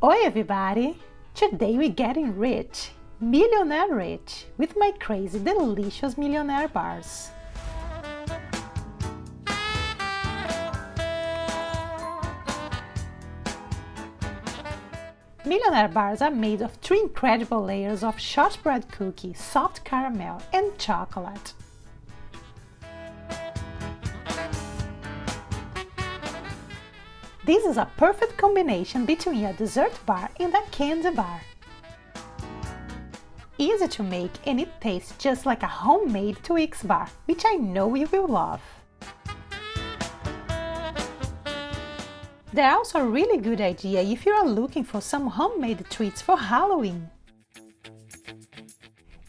Oi everybody! Today we're getting rich, millionaire rich, with my crazy delicious Millionaire Bars. Millionaire Bars are made of 3 incredible layers of shortbread cookie, soft caramel, and chocolate. This is a perfect combination between a dessert bar and a candy bar. Easy to make, and it tastes just like a homemade Twix bar, which I know you will love. They're also a really good idea if you are looking for some homemade treats for Halloween.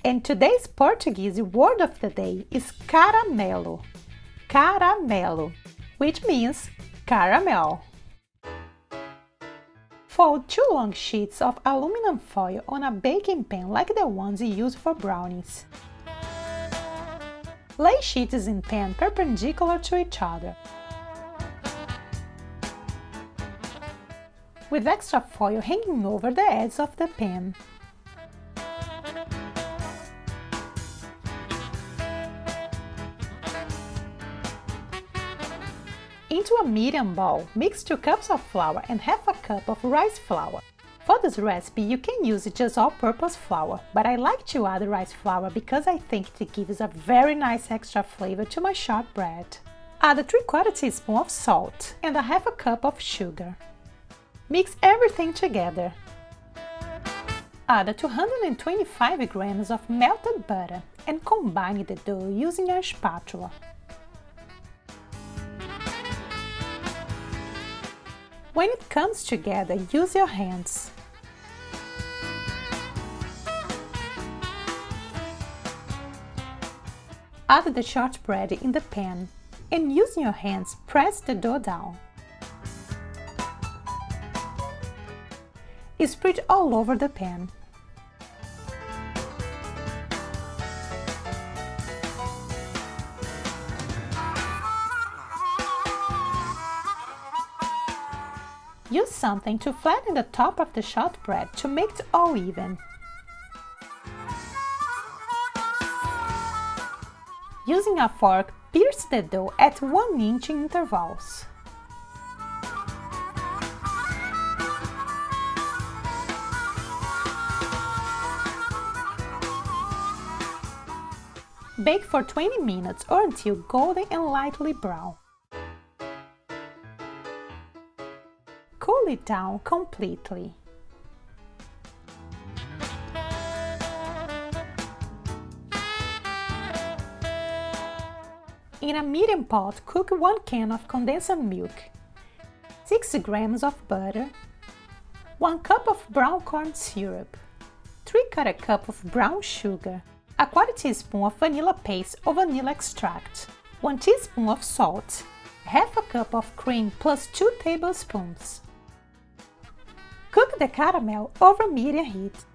And today's Portuguese word of the day is caramelo. Caramelo, which means caramel. Fold 2 long sheets of aluminum foil on a baking pan like the ones you use for brownies. Lay sheets in pan perpendicular to each other, with extra foil hanging over the edge of the pan. Into a medium bowl, mix 2 cups of flour and half a cup of rice flour. For this recipe, you can use just all-purpose flour, but I like to add rice flour because I think it gives a very nice extra flavor to my shortbread. Add a 3/4 teaspoon of salt and a half a cup of sugar. Mix everything together. Add 225 grams of melted butter and combine the dough using a spatula. When it comes together, use your hands. Add the shortbread in the pan and using your hands, press the dough down. Spread all over the pan. Use something to flatten the top of the shortbread to make it all even. Using a fork, pierce the dough at 1 inch in intervals. Bake for 20 minutes or until golden and lightly brown. Cool it down completely. In a medium pot, cook 1 can of condensed milk, 6 grams of butter, 1 cup of brown corn syrup, 3/4 cup of brown sugar, a 1/4 teaspoon of vanilla paste or vanilla extract, 1 teaspoon of salt, half a cup of cream plus 2 tablespoons. Cook the caramel over medium heat.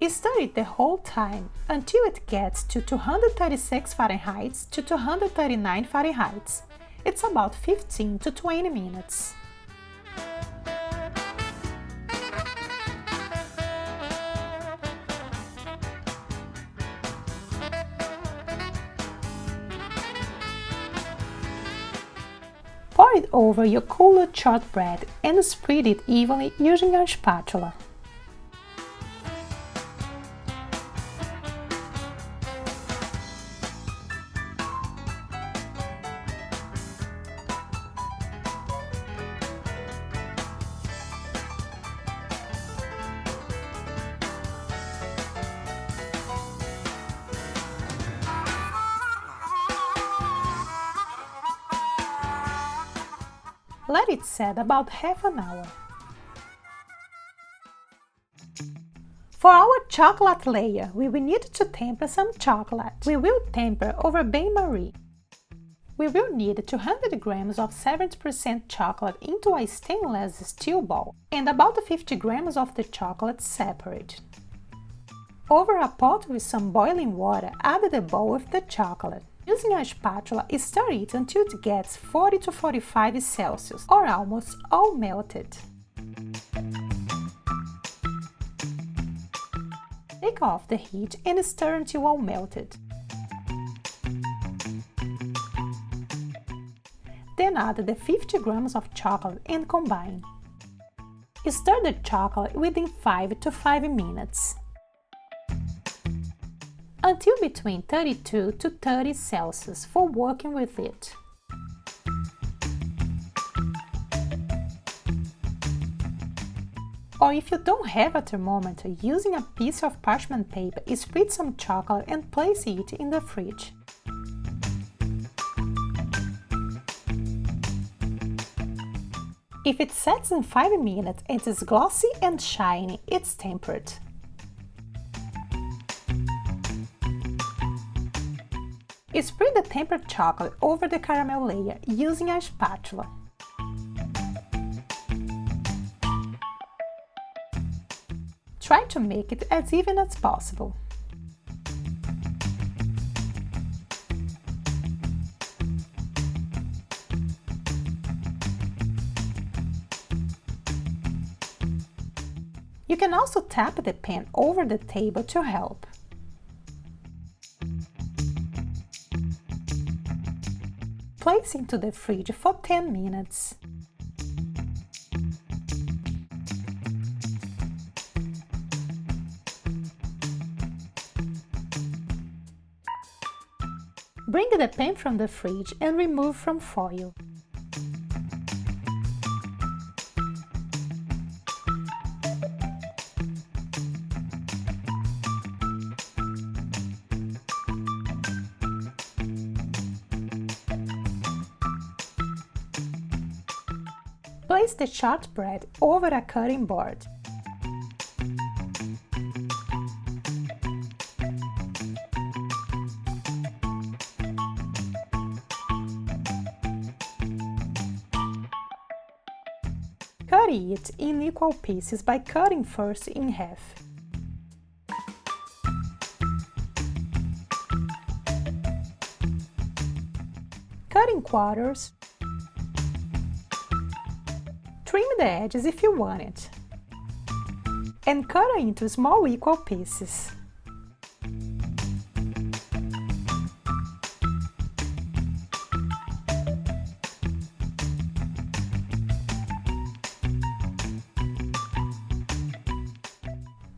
Stir it the whole time until it gets to 236 Fahrenheit to 239 Fahrenheit. It's about 15 to 20 minutes. Pour it over your cooled shortbread and spread it evenly using a spatula. Let it set about half an hour. For our chocolate layer, we will need to temper some chocolate. We will temper over bain-marie. We will need 200 grams of 70% chocolate into a stainless steel bowl and about 50 grams of the chocolate separate. Over a pot with some boiling water, add the bowl with the chocolate. Using a spatula, stir it until it gets 40 to 45 Celsius or almost all melted. Take off the heat and stir until all melted. Then add the 50 grams of chocolate and combine. Stir the chocolate within 5 to 5 minutes, until between 32 to 30 Celsius for working with it. Or if you don't have a thermometer, using a piece of parchment paper, spread some chocolate and place it in the fridge. If it sets in 5 minutes and is glossy and shiny, it's tempered. Spread the tempered chocolate over the caramel layer using a spatula. Try to make it as even as possible. You can also tap the pan over the table to help. Place into the fridge for 10 minutes. Bring the pan from the fridge and remove from foil. Place the shortbread over a cutting board. Cut it in equal pieces by cutting first in half. Cut in quarters. Trim the edges if you want it, and cut into small equal pieces.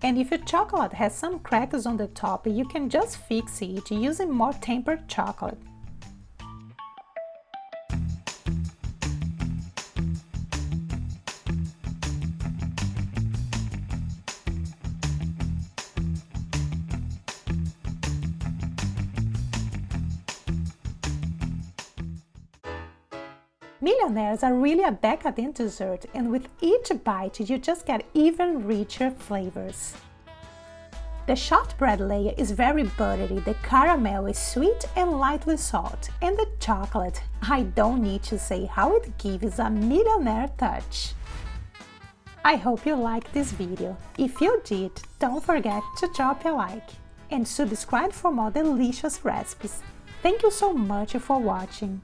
And if your chocolate has some cracks on the top, you can just fix it using more tempered chocolate. Millionaires are really a decadent dessert, and with each bite you just get even richer flavors. The shortbread layer is very buttery, the caramel is sweet and lightly salty, and the chocolate, I don't need to say how it gives a millionaire touch. I hope you liked this video. If you did, don't forget to drop a like and subscribe for more delicious recipes. Thank you so much for watching.